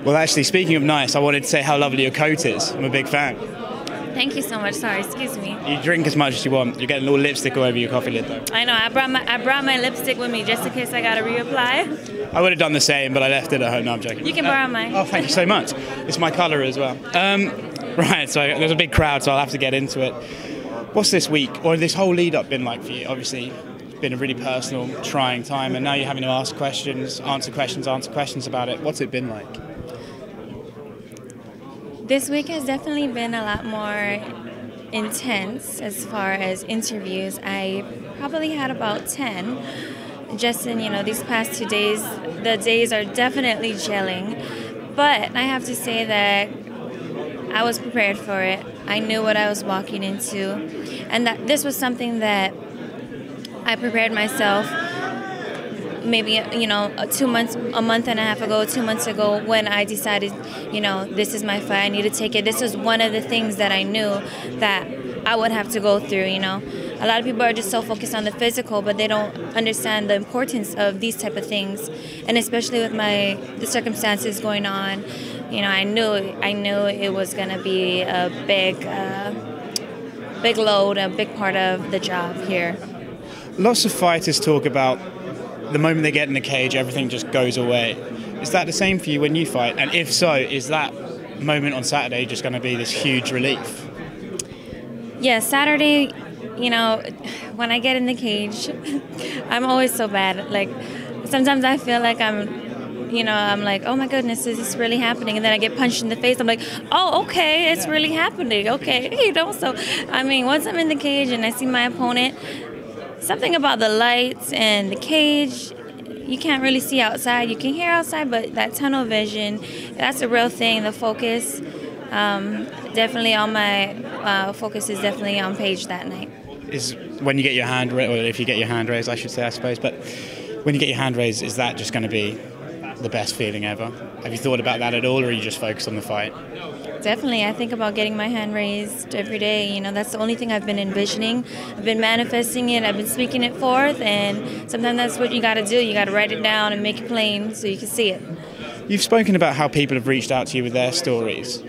Well, actually, speaking of nice, I wanted to say how lovely your coat is. I'm a big fan. Thank you so much. Sorry, excuse me. You drink as much as you want. You're getting a little lipstick all over your coffee lid, though. I know. I brought my lipstick with me just in case I got to reapply. I would have done the same, but I left it at home. No, I'm joking. You can borrow mine. Oh, thank you so much. It's my colour as well. Right, so there's a big crowd, so I'll have to get into it. What's this week, or this whole lead-up been like for you? Obviously, it's been a really personal, trying time, and now you're having to ask questions, answer questions about it. What's it been like? This week has definitely been a lot more intense as far as interviews. I probably had about 10 just in, these past 2 days. The days are definitely gelling, but I have to say that I was prepared for it. I knew what I was walking into, and that this was something that I prepared myself maybe, a month and a half ago, 2 months ago, when I decided, this is my fight, I need to take it. This is one of the things that I knew that I would have to go through, A lot of people are just so focused on the physical, but they don't understand the importance of these type of things. And especially with the circumstances going on, I knew it was going to be a big load, a big part of the job here. Lots of fighters talk about the moment they get in the cage, everything just goes away. Is that the same for you when you fight? And if so, is that moment on Saturday just going to be this huge relief? Yeah, Saturday, when I get in the cage, I'm always so bad. Like, sometimes I feel like I'm like, oh my goodness, is this really happening? And then I get punched in the face. I'm like, oh, okay, it's really happening. Okay, So, once I'm in the cage and I see my opponent, something about the lights and the cage, you can't really see outside. You can hear outside, but that tunnel vision, that's a real thing. The focus, definitely on my focus is definitely on Paige that night. Is when you get your hand raised, or if you get your hand raised, I should say, I suppose, but when you get your hand raised, is that just going to be the best feeling ever? Have you thought about that at all, or are you just focused on the fight? Definitely. I think about getting my hand raised every day. That's the only thing I've been envisioning. I've been manifesting it. I've been speaking it forth. And sometimes that's what you got to do. You got to write it down and make it plain so you can see it. You've spoken about how people have reached out to you with their stories.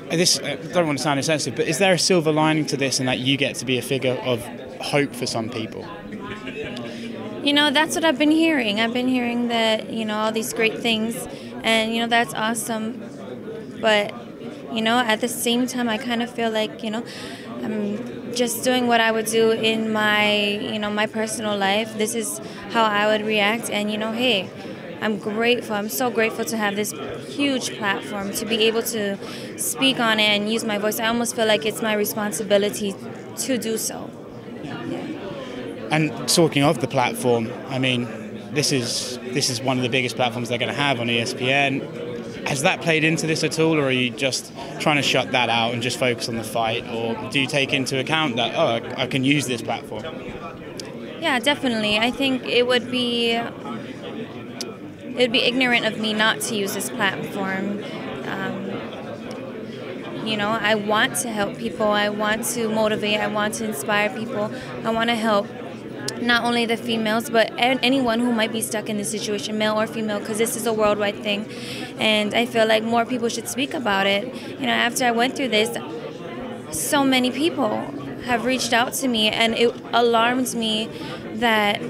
This, I don't want to sound insensitive, but is there a silver lining to this in that you get to be a figure of hope for some people? That's what I've been hearing. I've been hearing that, all these great things. And, that's awesome. But at the same time, I kind of feel like, I'm just doing what I would do in my, my personal life. This is how I would react. And, hey, I'm grateful. I'm so grateful to have this huge platform, to be able to speak on it and use my voice. I almost feel like it's my responsibility to do so. Yeah. And talking of the platform, this is one of the biggest platforms they're going to have on ESPN. Has that played into this at all, or are you just trying to shut that out and just focus on the fight? Or do you take into account that, I can use this platform? Yeah, definitely. I think it would be ignorant of me not to use this platform. I want to help people. I want to motivate. I want to inspire people. I want to help not only the females, but anyone who might be stuck in this situation, male or female, because this is a worldwide thing. And I feel like more people should speak about it. After I went through this, so many people have reached out to me, and it alarms me that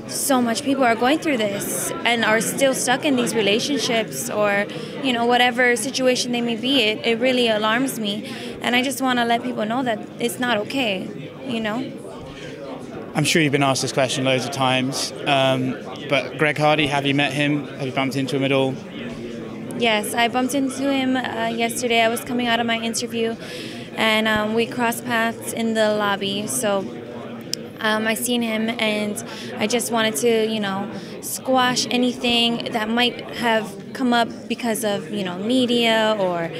so much people are going through this and are still stuck in these relationships or, whatever situation they may be. It really alarms me. And I just want to let people know that it's not okay, I'm sure you've been asked this question loads of times, but Greg Hardy, have you met him? Have you bumped into him at all? Yes, I bumped into him yesterday. I was coming out of my interview, and we crossed paths in the lobby. So I seen him, and I just wanted to, squash anything that might have come up because of, media or,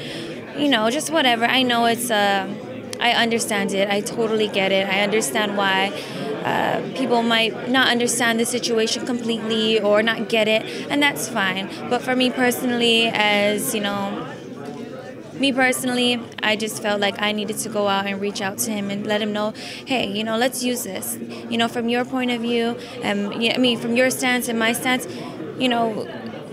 just whatever. I know I understand it. I totally get it. I understand why people might not understand the situation completely or not get it, and that's fine. But for me personally, as me personally, I just felt like I needed to go out and reach out to him and let him know, hey, you know, let's use this. You know, from your point of view, from your stance and my stance, you know,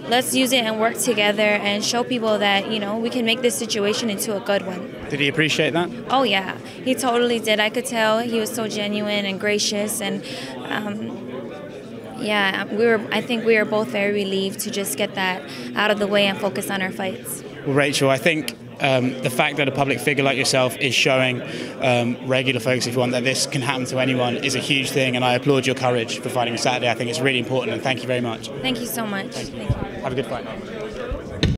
let's use it and work together and show people that, you know, we can make this situation into a good one. Did he appreciate that? Oh, yeah. He totally did. I could tell he was so genuine and gracious. And, yeah, I think we were both very relieved to just get that out of the way and focus on our fights. Well, Rachel, I think the fact that a public figure like yourself is showing regular folks, if you want, that this can happen to anyone is a huge thing, and I applaud your courage for fighting Saturday. I think it's really important, and thank you very much. Thank you so much. Thank you. Have a good fight.